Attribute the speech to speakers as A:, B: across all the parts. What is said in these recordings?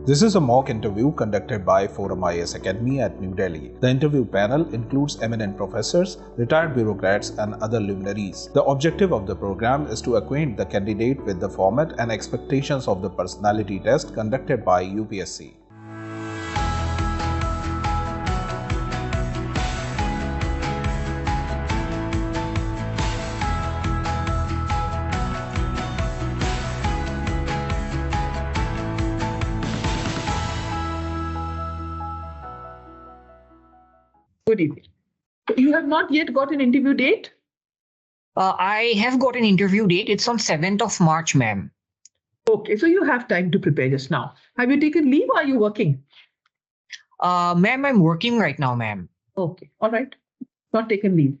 A: This is a mock interview conducted by ForumIAS Academy at New Delhi. The interview panel includes eminent professors, retired bureaucrats, and other luminaries. The objective of the program is to acquaint the candidate with the format and expectations of the personality test conducted by UPSC.
B: Good evening. You have not yet got an interview date?
C: I have got an interview date. It's on 7th of March, ma'am.
B: Okay, so you have time to prepare just now. Have you taken leave or are you working?
C: Ma'am, I'm working right now, ma'am.
B: Okay, all right. Not taken leave.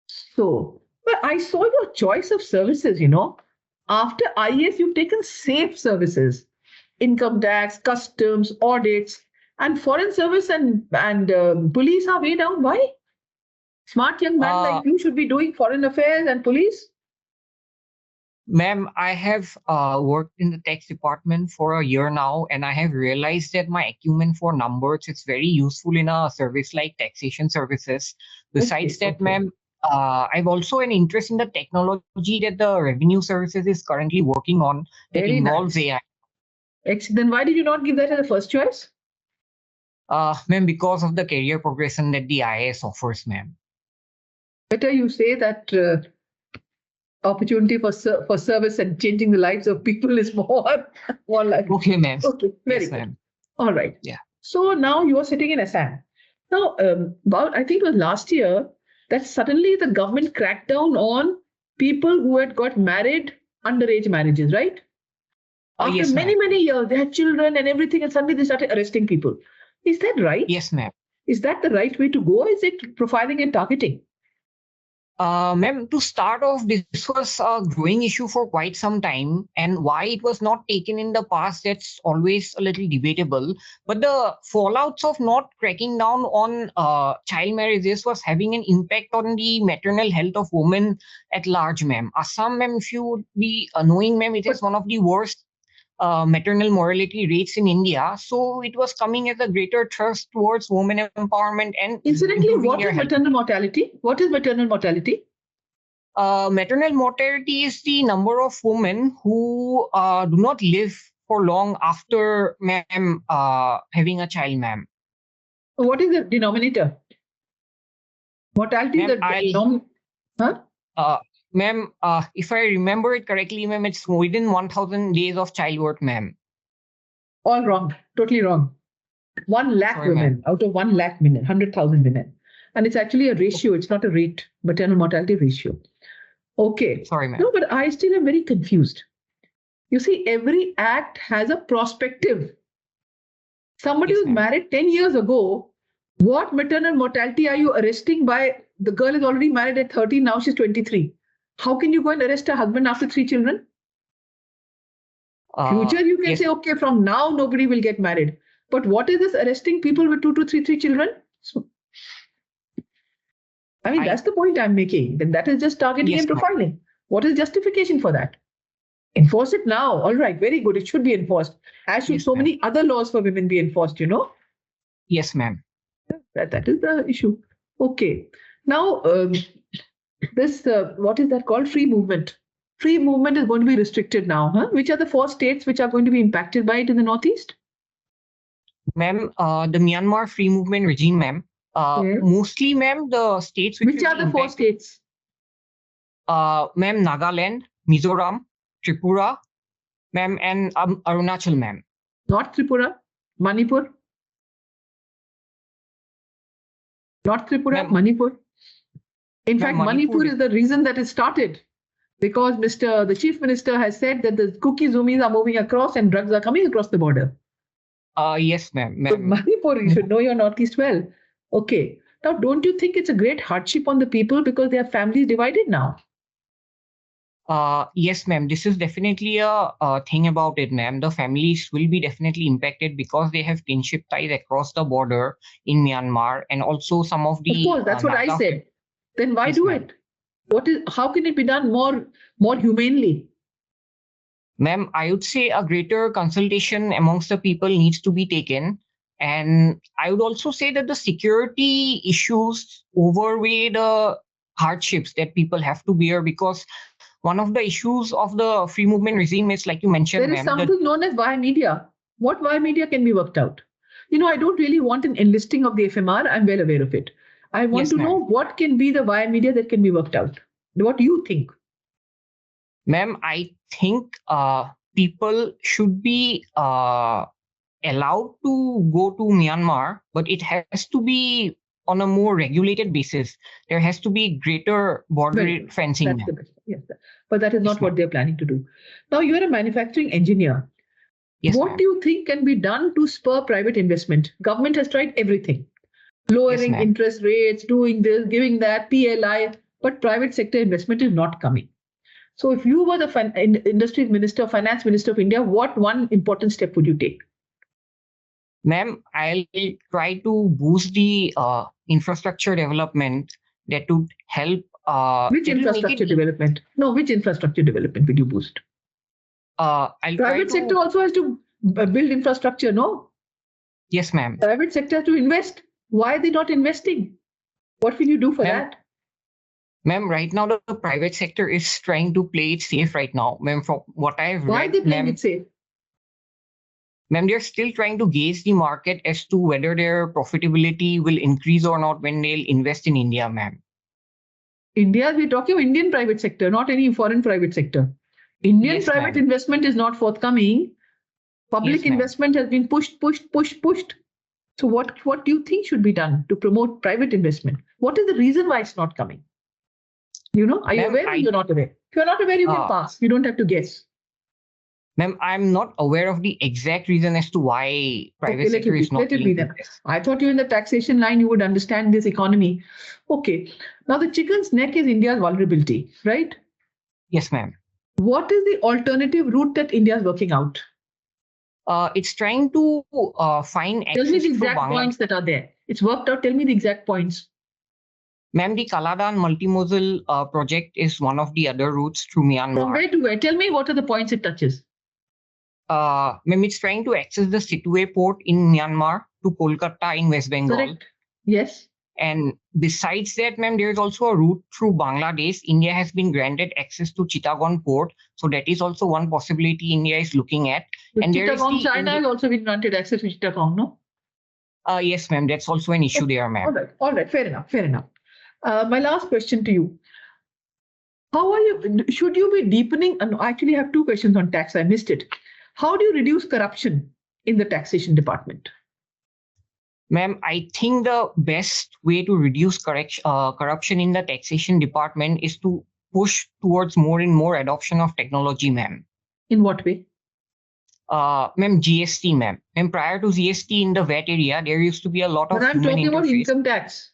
B: So, well, I saw your choice of services, After IAS, you've taken safe services, income tax, customs, audits, and foreign service and police are way down. Why? Smart young man like you should be doing foreign affairs and police.
C: Ma'am, I have worked in the tax department for a year now, and I have realized that my acumen for numbers is very useful in a service like taxation services. Besides that, ma'am, I've also an interest in the technology that the revenue services is currently working on that involves AI.
B: Then why did you not give that as a first choice?
C: Ma'am, because of the career progression that the IAS offers, ma'am.
B: Better you say that opportunity for service and changing the lives of people is more like.
C: Okay, ma'am.
B: Okay, very good.
C: Ma'am.
B: All right.
C: Yeah.
B: So now you are sitting in Assam. Now, I think it was last year that suddenly the government cracked down on people who had got married, underage marriages, right? After
C: yes,
B: many years, they had children and everything, and suddenly they started arresting people. Is that right?
C: Yes, ma'am.
B: Is that the right way to go? Is it profiling and targeting?
C: Ma'am, to start off, this was a growing issue for quite some time, and why it was not taken in the past, that's always a little debatable. But the fallouts of not cracking down on child marriages was having an impact on the maternal health of women at large, ma'am. Assam, ma'am, if you would be knowing, ma'am, it is one of the worst maternal mortality rates in India. So it was coming as a greater thrust towards women empowerment and
B: incidentally, what is maternal mortality? What is maternal mortality?
C: Maternal mortality is the number of women who do not live for long after, ma'am, having a child, ma'am.
B: What is the denominator? Mortality is the denominator.
C: Ma'am, if I remember it correctly, ma'am, it's within 1,000 days of childbirth, ma'am.
B: All wrong. Totally wrong. 1 lakh women out of 1 lakh women, 100,000 women. And it's actually a ratio. It's not a rate, maternal mortality ratio. Okay.
C: Sorry, ma'am.
B: No, but I still am very confused. You see, every act has a prospective. Somebody who's married 10 years ago, what maternal mortality are you arresting by? The girl is already married at 13, now she's 23. How can you go and arrest her husband after 3 children? Future, you can say, okay, from now, nobody will get married. But what is this arresting people with 2 to 3 children? I mean, that's the point I'm making. Then that is just targeting and profiling. What is justification for that? Enforce it now. All right, very good. It should be enforced. As should so many other laws for women be enforced,
C: Yes, ma'am.
B: That is the issue. Okay. Now, this, what is that called? Free movement. Free movement is going to be restricted now. Which are the 4 states which are going to be impacted by it in the Northeast?
C: Ma'am, the Myanmar free movement regime, ma'am. Mostly, ma'am, the states
B: which are the 4 states?
C: Ma'am, Nagaland, Mizoram, Tripura, ma'am, and Arunachal, ma'am.
B: Not Tripura, Manipur. Not Tripura, Manipur. In fact, Manipur is the reason that it started, because the Chief Minister has said that the cookie zoomies are moving across and drugs are coming across the border.
C: Yes, ma'am.
B: So Manipur, you should know your Northeast well. Okay. Now, don't you think it's a great hardship on the people because they have families divided now?
C: Yes, ma'am. This is definitely a thing about it, ma'am. The families will be definitely impacted because they have kinship ties across the border in Myanmar, and also some of the.
B: Of course, that's what I said. Then why do it? How can it be done more humanely?
C: Ma'am, I would say a greater consultation amongst the people needs to be taken. And I would also say that the security issues overweigh the hardships that people have to bear, because one of the issues of the free movement regime is, like you mentioned,
B: There is
C: ma'am,
B: something known as wire media. What wire media can be worked out? I don't really want an enlisting of the FMR. I'm well aware of it. I want
C: Yes,
B: to
C: ma'am.
B: know what can be the wire media that can be worked out. What do you think?
C: Ma'am, I think people should be allowed to go to Myanmar, but it has to be on a more regulated basis. There has to be greater border
B: Very good.
C: fencing.
B: That's
C: ma'am.
B: the best. Yes, sir. But that is
C: Yes,
B: not what they're planning to do. Now, you're a manufacturing engineer.
C: Yes,
B: What
C: ma'am.
B: do you think can be done to spur private investment? Government has tried everything, lowering
C: ma'am.
B: interest rates, doing this, giving that, PLI, but private sector investment is not coming. So if you were the industry minister, finance minister of India, what one important step would you take?
C: Ma'am, I'll try to boost the infrastructure development that would help.
B: Which infrastructure development? No, which infrastructure development would you boost? Private sector also has to build infrastructure, no?
C: Yes, ma'am.
B: Private sector has to invest. Why are they not investing? What will you do for that?
C: Ma'am, right now the private sector is trying to play it safe right now. Ma'am, from what I've read,
B: why are they playing it safe?
C: Ma'am, they're still trying to gauge the market as to whether their profitability will increase or not when they'll invest in India, ma'am.
B: India, we're talking of Indian private sector, not any foreign private sector. Indian private investment is not forthcoming. Public investment has been pushed. So what do you think should be done to promote private investment? What is the reason why it's not coming? Are you aware or you're not aware? If you're not aware, you can pass. You don't have to guess.
C: Ma'am, I'm not aware of the exact reason as to why private sector is not.
B: Let it be then. I thought you in the taxation line, you would understand this economy. Okay. Now the chicken's neck is India's vulnerability, right?
C: Yes, ma'am.
B: What is the alternative route that India is working out?
C: It's trying to find access.
B: Tell me the exact points that are there. It's worked out. Tell me the exact points.
C: Ma'am, the Kaladan multimodal project is one of the other routes through Myanmar.
B: From where to where? Tell me what are the points it touches.
C: Ma'am, it's trying to access the Situé port in Myanmar to Kolkata in West Bengal.
B: Correct. Yes.
C: And besides that, ma'am, there is also a route through Bangladesh. India has been granted access to Chittagong port. So that is also one possibility India is looking at.
B: And Chittagong, China has also been granted access to Chittagong, no?
C: Yes, ma'am. That's also an issue there, ma'am.
B: All right. Fair enough. My last question to you. How are you? Should you be deepening? I actually have two questions on tax. I missed it. How do you reduce corruption in the taxation department?
C: Ma'am, I think the best way to reduce corruption in the taxation department is to push towards more and more adoption of technology, ma'am.
B: In what way?
C: Ma'am, GST, ma'am. Ma'am, prior to GST in the VAT area, there used to be a lot of.
B: But I'm talking about income tax.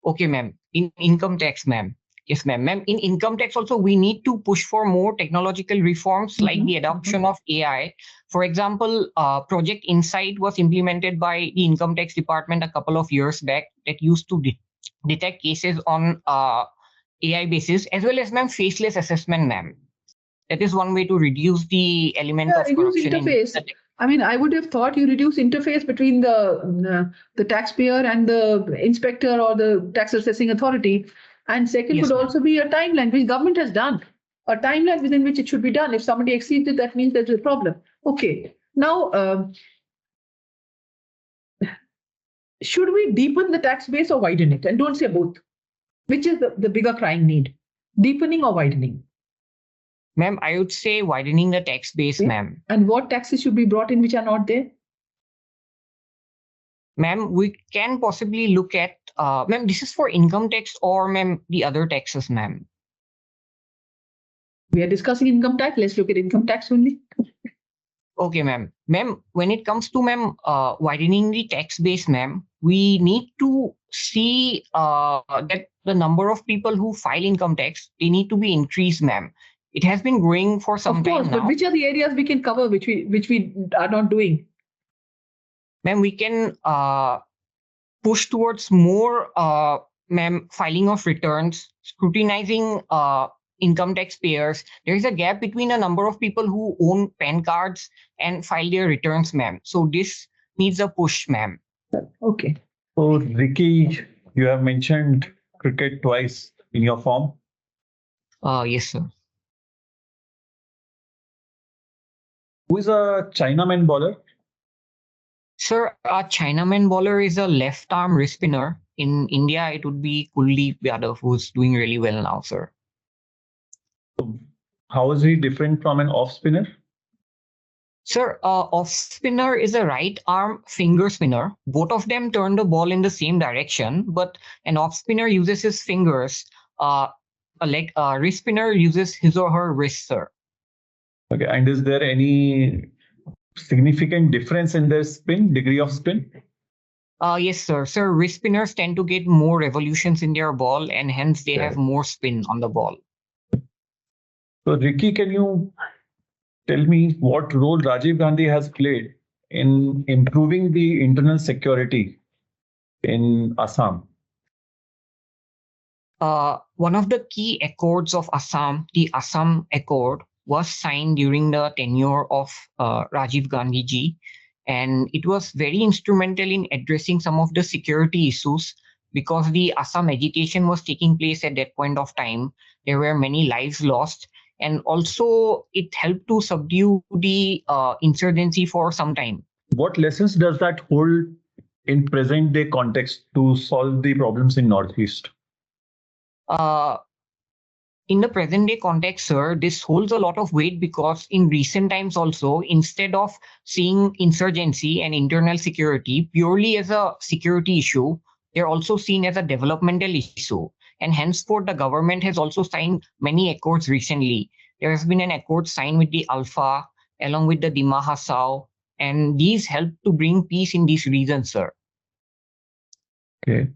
C: Okay, ma'am. In income tax, ma'am. Yes, ma'am. Ma'am, in income tax also, we need to push for more technological reforms like the adoption of AI. For example, Project Insight was implemented by the income tax department a couple of years back that used to detect cases on AI basis, as well as, ma'am, faceless assessment, ma'am. That is one way to reduce the element of corruption.
B: Interface. I would have thought you reduce interface between the taxpayer and the inspector or the tax assessing authority. And second would also be a timeline, which government has done. A timeline within which it should be done. If somebody exceeds it, that means there's a problem. Okay. Now, should we deepen the tax base or widen it? And don't say both. Which is the bigger crying need? Deepening or widening?
C: Ma'am, I would say widening the tax base, ma'am.
B: And what taxes should be brought in which are not there?
C: Ma'am, we can possibly look at, ma'am, this is for income tax or, ma'am, the other taxes, ma'am.
B: We are discussing income tax. Let's look at income tax only.
C: Okay, ma'am. Ma'am, when it comes to, ma'am, widening the tax base, ma'am, we need to see that the number of people who file income tax, they need to be increased, ma'am. It has been growing for some time now. Of course,
B: but which are the areas we can cover which we are not doing?
C: Ma'am, we can push towards more, ma'am, filing of returns, scrutinizing income tax payers. There is a gap between a number of people who own PAN cards and file their returns, ma'am. So this needs a push, ma'am.
B: Okay.
D: So, Ricky, you have mentioned cricket twice in your form.
C: Yes, sir.
D: Who is a Chinaman bowler?
C: Sir, a Chinaman bowler is a left arm wrist spinner. In India, it would be Kuldeep Yadav, who's doing really well now, sir.
D: How is he different from an off spinner?
C: Sir, off spinner is a right arm finger spinner. Both of them turn the ball in the same direction, but an off spinner uses his fingers. A wrist spinner uses his or her wrist, sir.
D: Okay, and is there any significant difference in their spin, degree of spin?
C: Yes, sir. Sir, wrist spinners tend to get more revolutions in their ball, and hence they have more spin on the ball.
D: So, Ricky, can you tell me what role Rajiv Gandhi has played in improving the internal security in Assam?
C: One of the key accords of Assam, the Assam Accord, was signed during the tenure of Rajiv Gandhi ji, and it was very instrumental in addressing some of the security issues because the Assam agitation was taking place at that point of time. There were many lives lost, and also it helped to subdue the insurgency for some time.
D: What lessons does that hold in present day context to solve the problems in Northeast?
C: In the present day context, sir, this holds a lot of weight because in recent times also, instead of seeing insurgency and internal security purely as a security issue, they're also seen as a developmental issue. And henceforth, the government has also signed many accords recently. There has been an accord signed with the Alpha along with the Dima Hasao, and these help to bring peace in these regions, sir.
D: Okay.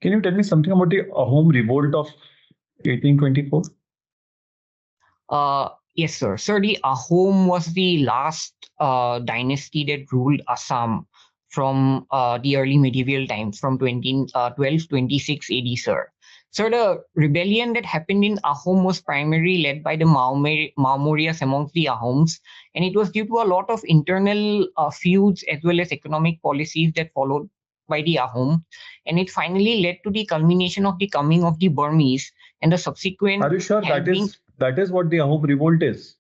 D: Can you tell me something about the Ahom revolt of 1824?
C: Yes, sir. Sir, the Ahom was the last dynasty that ruled Assam from the early medieval times, from 1226 AD, sir. Sir, the rebellion that happened in Ahom was primarily led by the Mauryaas amongst the Ahoms, and it was due to a lot of internal feuds as well as economic policies that followed by the Ahom, and it finally led to the culmination of the coming of the Burmese and the subsequent.
D: Are you sure that is what the Ahom revolt is?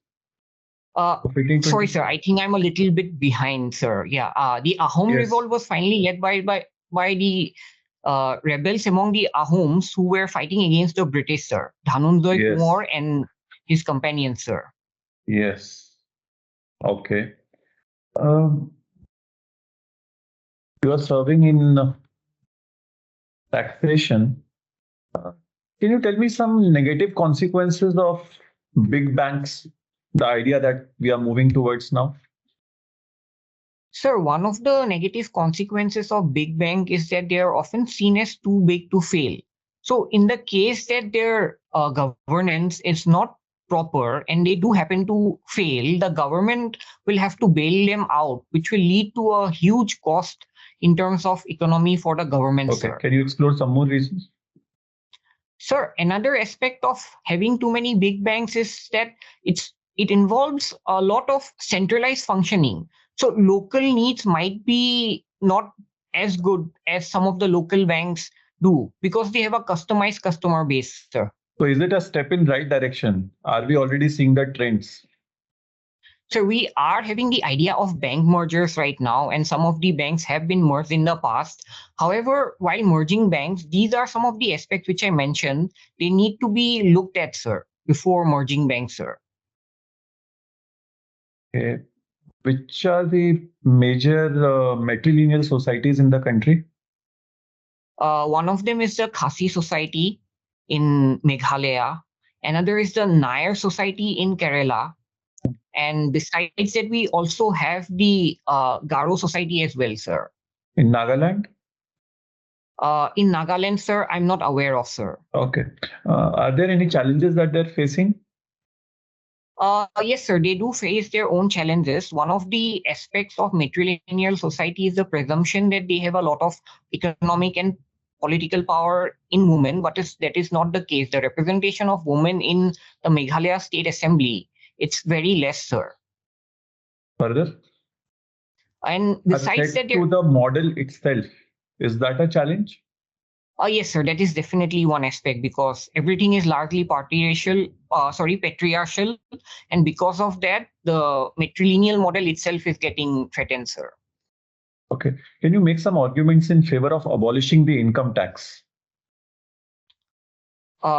C: Sorry, sir. I think I'm a little bit behind, sir. Yeah. The Ahom revolt was finally led by the rebels among the Ahoms who were fighting against the British, sir. Dhananjay Kumar and his companions, sir.
D: Yes. Okay. You are serving in taxation. Can you tell me some negative consequences of big banks, the idea that we are moving towards now?
C: Sir, one of the negative consequences of big bank is that they are often seen as too big to fail. So in the case that their governance is not proper and they do happen to fail, the government will have to bail them out, which will lead to a huge cost in terms of economy for the government, sir.
D: Can you explore some more reasons?
C: Sir, another aspect of having too many big banks is that it involves a lot of centralized functioning. So local needs might be not as good as some of the local banks do because they have a customized customer base, sir.
D: So is it a step in right direction? Are we already seeing the trends?
C: So we are having the idea of bank mergers right now, and some of the banks have been merged in the past. However, while merging banks, these are some of the aspects which I mentioned. They need to be looked at, sir, before merging banks, sir.
D: Okay. Which are the major matrilineal societies in the country?
C: One of them is the Khasi Society in Meghalaya. Another is the Nair Society in Kerala. And besides that, we also have the Garo Society as well, sir.
D: In Nagaland?
C: In Nagaland, sir, I'm not aware of, sir.
D: Okay. Are there any challenges that they're facing?
C: Yes, sir, they do face their own challenges. One of the aspects of matrilineal society is the presumption that they have a lot of economic and political power in women, but that is not the case. The representation of women in the Meghalaya State Assembly, it's very less, sir.
D: Further,
C: And besides that,
D: to the model itself, is that a challenge?
C: Yes, sir. That is definitely one aspect, because everything is largely patriarchal, and because of that, the matrilineal model itself is getting threatened, sir.
D: Okay. Can you make some arguments in favor of abolishing the income tax?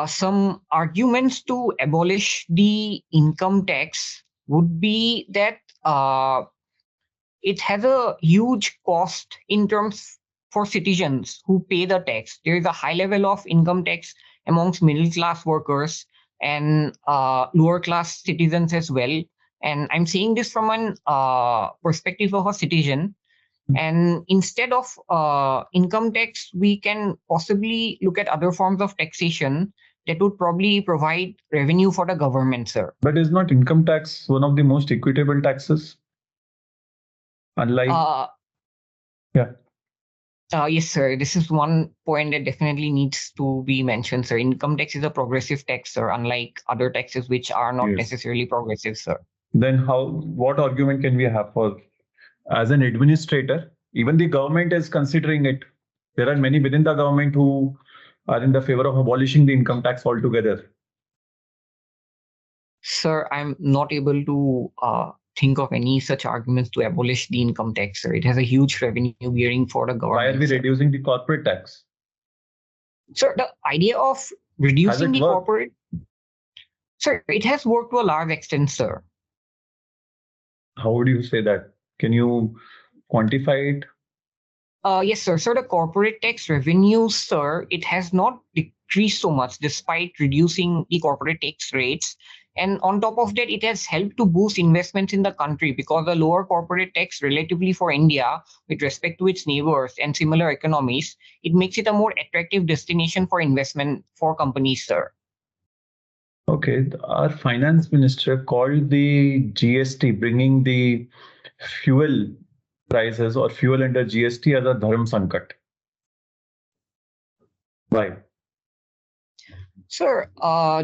C: Some arguments to abolish the income tax would be that it has a huge cost in terms for citizens who pay the tax. There is a high level of income tax amongst middle class workers and lower class citizens as well. And I'm saying this from an perspective of a citizen. And instead of income tax, we can possibly look at other forms of taxation that would probably provide revenue for the government, sir.
D: But is not income tax one of the most equitable taxes? Unlike,
C: yes, sir. This is one point that definitely needs to be mentioned, sir. Income tax is a progressive tax, sir, unlike other taxes which are not necessarily progressive, sir.
D: Then what argument can we have for, as an administrator, even the government is considering it. There are many within the government who are in the favor of abolishing the income tax altogether.
C: Sir, I'm not able to think of any such arguments to abolish the income tax, sir. It has a huge revenue bearing for the government.
D: Why are we reducing the corporate tax?
C: Sir, the idea of reducing the corporate... Sir, it has worked to a large extent, sir.
D: How would you say that? Can you quantify it?
C: Yes, sir. So the corporate tax revenue, sir, it has not decreased so much despite reducing the corporate tax rates. And on top of that, it has helped to boost investments in the country, because the lower corporate tax relatively for India with respect to its neighbors and similar economies, it makes it a more attractive destination for investment for companies, sir.
D: Okay. Our finance minister called the GST, bringing the fuel prices or fuel under GST, as a dharm sankat. Why?
C: Sir,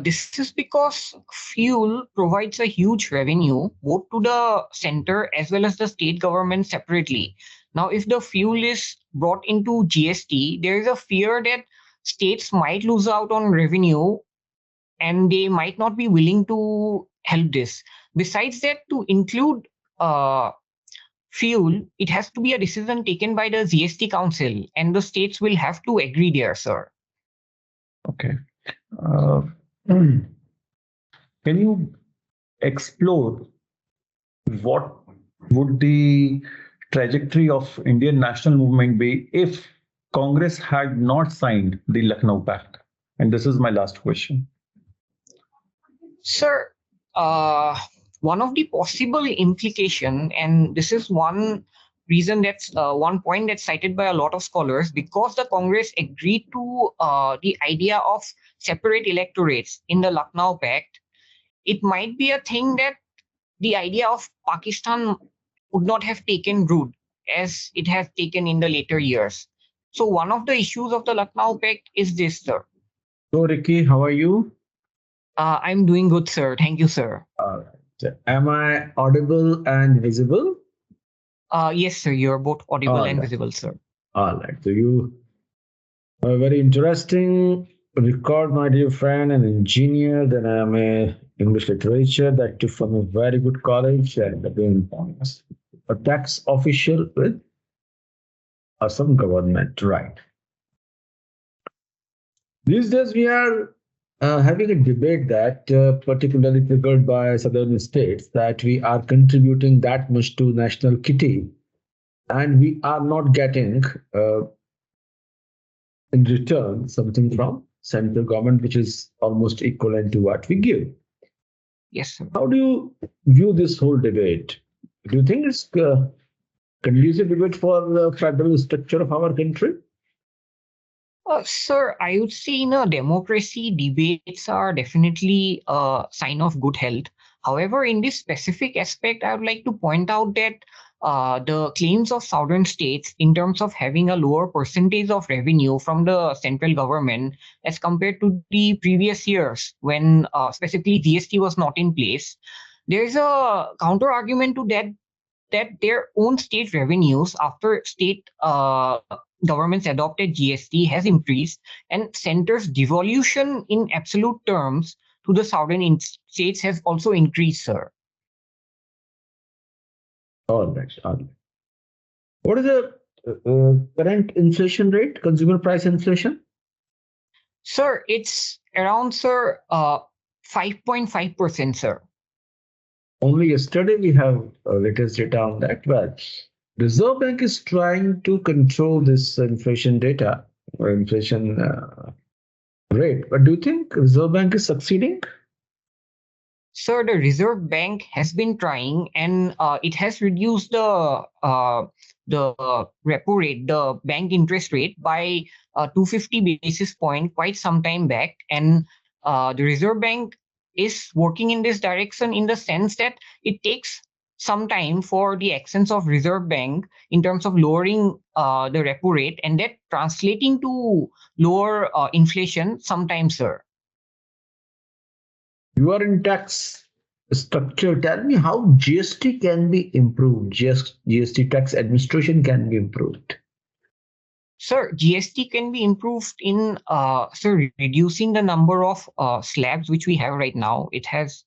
C: this is because fuel provides a huge revenue both to the center as well as the state government separately. Now, if the fuel is brought into GST, there is a fear that states might lose out on revenue and they might not be willing to help this. Besides that, to include fuel, it has to be a decision taken by the GST Council, and the states will have to agree there, sir.
D: Okay. Can you explore what would the trajectory of Indian national movement be if Congress had not signed the Lucknow Pact? And this is my last question.
C: Sir, one of the possible implication, and this is one reason that's one point that's cited by a lot of scholars, because the Congress agreed to the idea of separate electorates in the Lucknow Pact, it might be a thing that the idea of Pakistan would not have taken root as it has taken in the later years. So one of the issues of the Lucknow Pact is this, sir.
E: So, Ricky, how are you?
C: I'm doing good, sir. Thank you, sir.
E: Am I audible and visible?
C: Yes, sir. You're both audible and visible, sir.
E: All right. So you are a very interesting record, my dear friend, an engineer. Then I am a English literature, that too from a very good college, and again a tax official with some government, right? These days we are having a debate that particularly triggered by southern states, that we are contributing that much to national kitty and we are not getting in return something from central government which is almost equivalent to what we give.
C: Yes, sir.
E: How do you view this whole debate? Do you think it's conducive debate for the federal structure of our country?
C: Sir, I would say in a democracy, debates are definitely a sign of good health. However, in this specific aspect, I would like to point out that the claims of southern states in terms of having a lower percentage of revenue from the central government as compared to the previous years when specifically GST was not in place. There is a counter argument to that their own state revenues after state governments adopted GST has increased, and center's devolution in absolute terms to the southern states has also increased, sir.
E: All right. All right. What is the current inflation rate, consumer price inflation?
C: Sir, it's around, sir, 5.5%, sir.
E: Only yesterday we have latest data on that, but Reserve Bank is trying to control this inflation data or inflation rate. But do you think Reserve Bank is succeeding?
C: Sir, the Reserve Bank has been trying, and it has reduced the repo rate, the bank interest rate, by 250 basis point quite some time back. And the Reserve Bank is working in this direction in the sense that it takes some time for the actions of Reserve Bank in terms of lowering the repo rate, and that translating to lower inflation sometimes, sir.
E: You are in tax structure. Tell me how GST can be improved. GST tax administration can be improved.
C: Sir, GST can be improved in reducing the number of slabs which we have right now. It has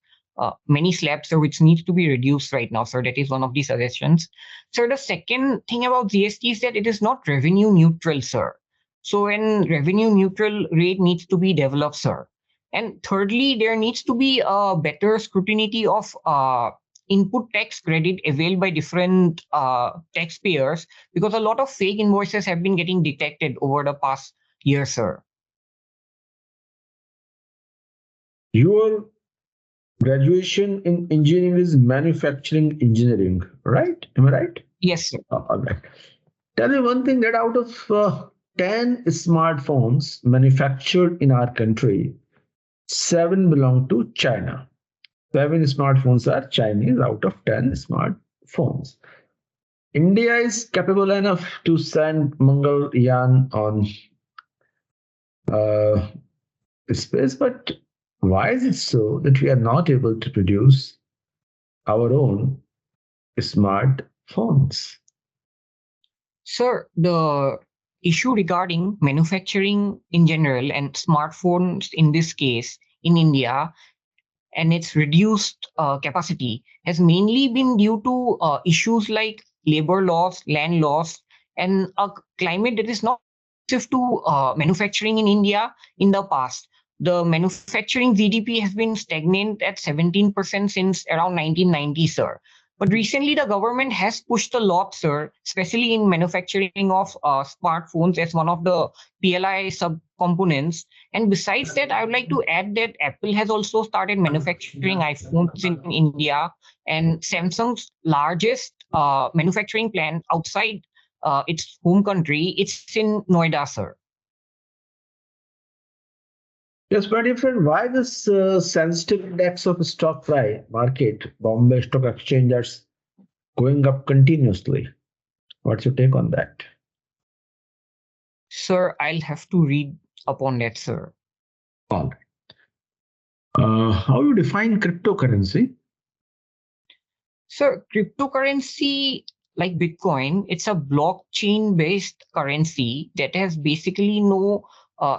C: many slabs, sir, which needs to be reduced right now, sir. That is one of the suggestions. Sir, the second thing about GST is that it is not revenue neutral, sir. So an revenue neutral rate needs to be developed, sir. And thirdly, there needs to be a better scrutiny of input tax credit availed by different taxpayers, because a lot of fake invoices have been getting detected over the past year, sir.
E: Your graduation in engineering is manufacturing engineering, right? Am I right?
C: Yes, sir.
E: All right. Tell me one thing, that out of 10 smartphones manufactured in our country, 7 belong to China. 7 smartphones are Chinese out of 10 smartphones. India is capable enough to send Mangalyaan on space, but why is it so that we are not able to produce our own smartphones?
C: Sir, the issue regarding manufacturing in general and smartphones in this case in India and its reduced capacity has mainly been due to issues like labor laws, land laws, and a climate that is not conducive to manufacturing in India in the past. The manufacturing GDP has been stagnant at 17% since around 1990, sir. But recently, the government has pushed a lot, sir, especially in manufacturing of smartphones as one of the PLI subcomponents. And besides that, I would like to add that Apple has also started manufacturing iPhones in India, and Samsung's largest manufacturing plant outside its home country, it's in Noida, sir.
E: Yes, my dear friend, why this sensitive index of stock price market, Bombay Stock Exchange, that's going up continuously? What's your take on that?
C: Sir, I'll have to read upon that, sir.
E: All right. How you define cryptocurrency?
C: Sir, cryptocurrency like Bitcoin, it's a blockchain-based currency that has basically no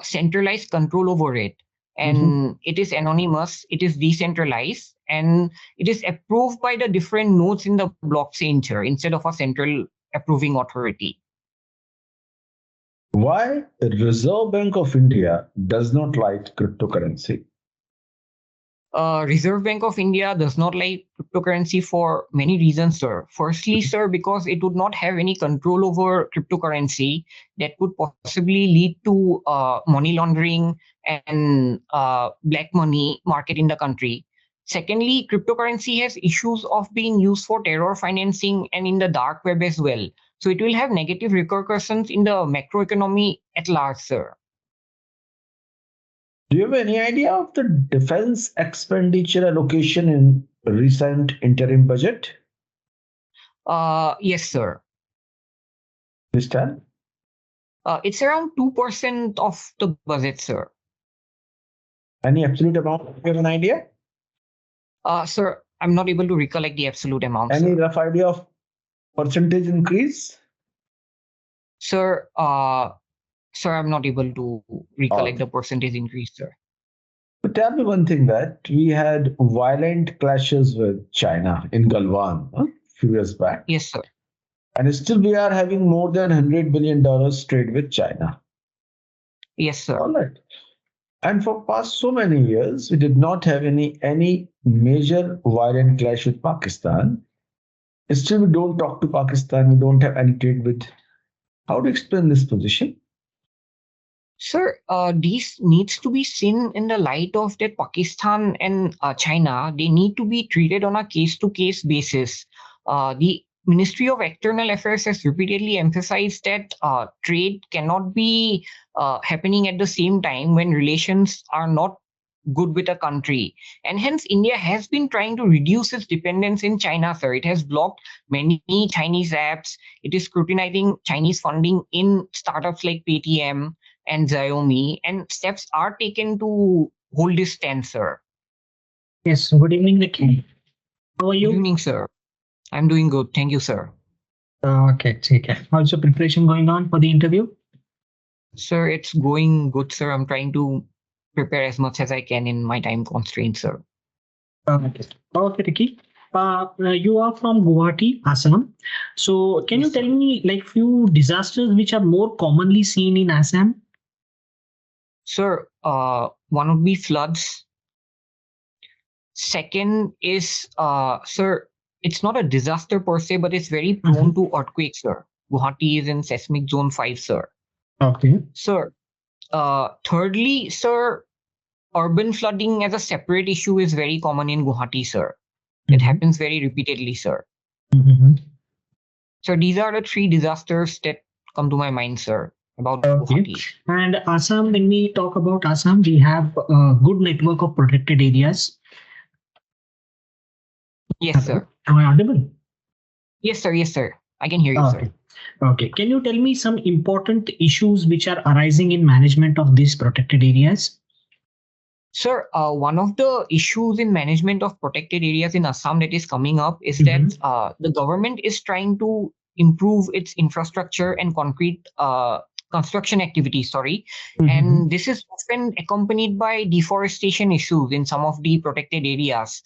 C: centralized control over it. And it is anonymous, it is decentralized, and it is approved by the different nodes in the blockchain, sir, instead of a central approving authority.
E: Why the Reserve Bank of India does not like cryptocurrency?
C: Reserve Bank of India does not like cryptocurrency for many reasons, sir. Firstly, sir, because it would not have any control over cryptocurrency that could possibly lead to money laundering and black money market in the country. Secondly, cryptocurrency has issues of being used for terror financing and in the dark web as well. So it will have negative repercussions in the macroeconomy at large, sir.
E: Do you have any idea of the defense expenditure allocation in recent interim budget?
C: Yes, sir.
E: Please tell.
C: It's around 2% of the budget, sir.
E: Any absolute amount? You have an idea?
C: Sir, I'm not able to recollect the absolute amount,
E: Any
C: sir.
E: rough idea of percentage increase?
C: Sir, sir, I'm not able to recollect the percentage increase, sir.
E: But tell me one thing, that we had violent clashes with China in Galwan a few years back.
C: Yes, sir.
E: And still we are having more than $100 billion trade with China.
C: Yes, sir.
E: All right. And for past so many years, we did not have any major violent clash with Pakistan. Still, we don't talk to Pakistan. We don't have any trade with. How to explain this position?
C: Sir, these needs to be seen in the light of that Pakistan and China. They need to be treated on a case-to-case basis. The Ministry of External Affairs has repeatedly emphasized that trade cannot be happening at the same time when relations are not good with a country. And hence, India has been trying to reduce its dependence in China, sir. It has blocked many Chinese apps. It is scrutinizing Chinese funding in startups like Paytm and Xiaomi, and steps are taken to hold this stance, sir.
F: Yes, good evening, Ricky. How are
C: Good
F: you?
C: evening, sir. I'm doing good. Thank you, sir.
F: Okay, okay. How's your preparation going on for the interview?
C: Sir, it's going good, sir. I'm trying to prepare as much as I can in my time constraints, sir.
F: Okay, okay, Ricky. You are from Guwahati, Assam. So, can you
C: Yes, sir.
F: tell me like few disasters which are more commonly seen in Assam?
C: Sir, one would be floods. Second is, sir, it's not a disaster per se, but it's very prone to earthquakes, sir. Guwahati is in seismic zone 5, sir.
F: Okay.
C: Sir, thirdly, sir, urban flooding as a separate issue is very common in Guwahati, sir. It happens very repeatedly, sir. So these are the 3 disasters that come to my mind, sir, about
F: Okay.
C: Guwahati.
F: And Assam, when we talk about Assam, we have a good network of protected areas.
C: Yes, sir.
F: Am I audible?
C: Yes, sir. Yes, sir. I can hear you,
F: Okay.
C: sir.
F: Okay. Can you tell me some important issues which are arising in management of these protected areas?
C: Sir, one of the issues in management of protected areas in Assam that is coming up is that the government is trying to improve its infrastructure and concrete construction activities, and this is often accompanied by deforestation issues in some of the protected areas.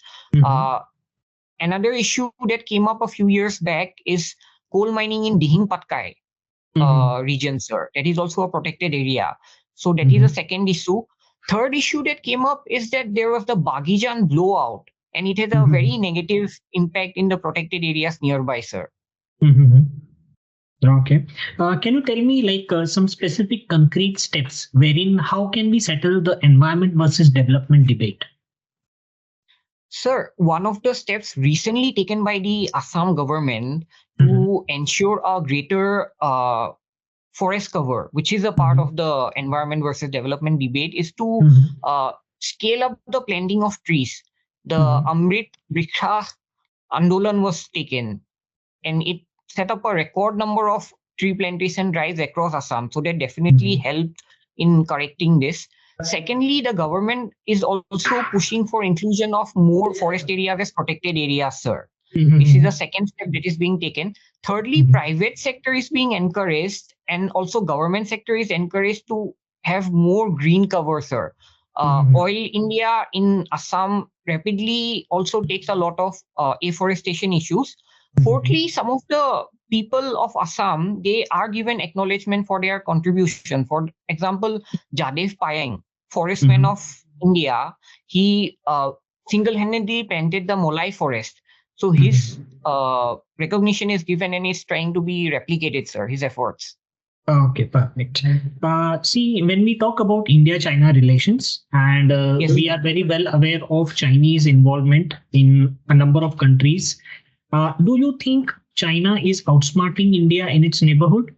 C: Another issue that came up a few years back is coal mining in Dihing Patkai region, sir. That is also a protected area. So that is a second issue. Third issue that came up is that there was the 𝐏𝐺𝐻 blowout, and it has a very negative impact in the protected areas nearby, sir.
F: Okay. Can you tell me like some specific concrete steps wherein how can we settle the environment versus development debate?
C: Sir, one of the steps recently taken by the Assam government to ensure a greater forest cover, which is a part of the environment versus development debate, is to scale up the planting of trees. The Amrit Vriksha Andolan was taken, and it set up a record number of tree plantation drives across Assam. So that definitely helped in correcting this. Secondly, the government is also pushing for inclusion of more forest areas as protected areas, sir. This is the second step that is being taken. Thirdly, private sector is being encouraged, and also government sector is encouraged to have more green cover, sir. Oil India in Assam rapidly also takes a lot of afforestation issues. Fourthly, some of the people of Assam, they are given acknowledgement for their contribution. For example, Jadev Payeng, forestman of India, he single-handedly planted the Molai forest. So his recognition is given and is trying to be replicated, sir, his efforts.
F: Okay, perfect. See, when we talk about India-China relations, and
C: Yes.
F: we are very well aware of Chinese involvement in a number of countries. Do you think China is outsmarting India in its neighborhood?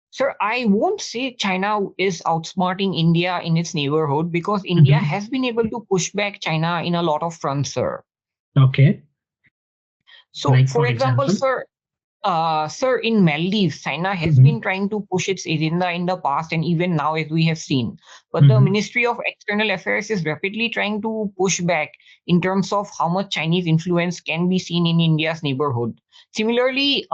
C: Sir, I won't say China is outsmarting India in its neighborhood, because India has been able to push back China in a lot of fronts, sir.
F: Okay.
C: So,
F: Like,
C: for example, sir, in Maldives, China has been trying to push its agenda in the past and even now, as we have seen. But the Ministry of External Affairs is rapidly trying to push back in terms of how much Chinese influence can be seen in India's neighborhood. Similarly,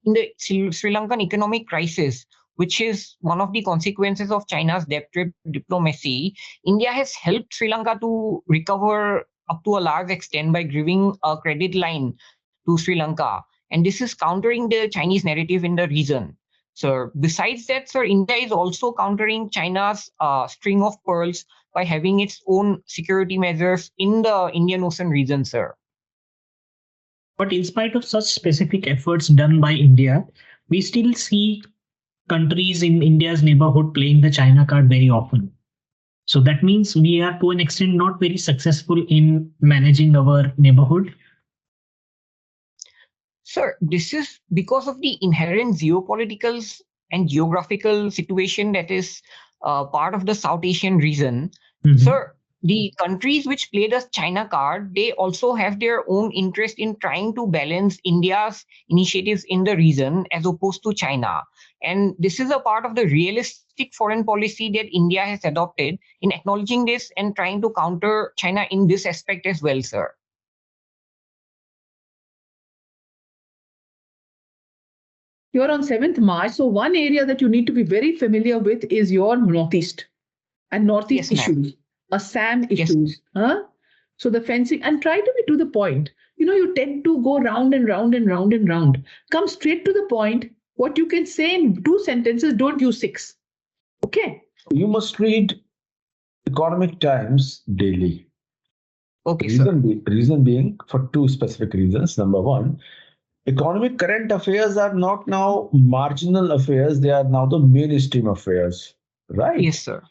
C: in the Sri Lankan economic crisis, which is one of the consequences of China's debt trap diplomacy, India has helped Sri Lanka to recover up to a large extent by giving a credit line to Sri Lanka. And this is countering the Chinese narrative in the region. So besides that, sir, India is also countering China's string of pearls by having its own security measures in the Indian Ocean region, sir.
F: But in spite of such specific efforts done by India, we still see countries in India's neighborhood playing the China card very often. So that means we are to an extent not very successful in managing our neighborhood.
C: Sir, this is because of the inherent geopolitical and geographical situation that is part of the South Asian region. Sir, the countries which play the China card, they also have their own interest in trying to balance India's initiatives in the region as opposed to China. And this is a part of the realistic foreign policy that India has adopted in acknowledging this and trying to counter China in this aspect as well, sir.
B: You're on 7th March. So one area that you need to be very familiar with is your Northeast and Northeast issues, Assam issues. So the fencing, and try to be to the point. You tend to go round and round and round and round. Come straight to the point. What you can say in 2 sentences, don't use 6. Okay?
E: You must read Economic Times daily.
C: Okay,
E: Reason being for 2 specific reasons. Number 1, economic current affairs are not now marginal affairs. They are now the mainstream affairs, right?
C: Yes, sir.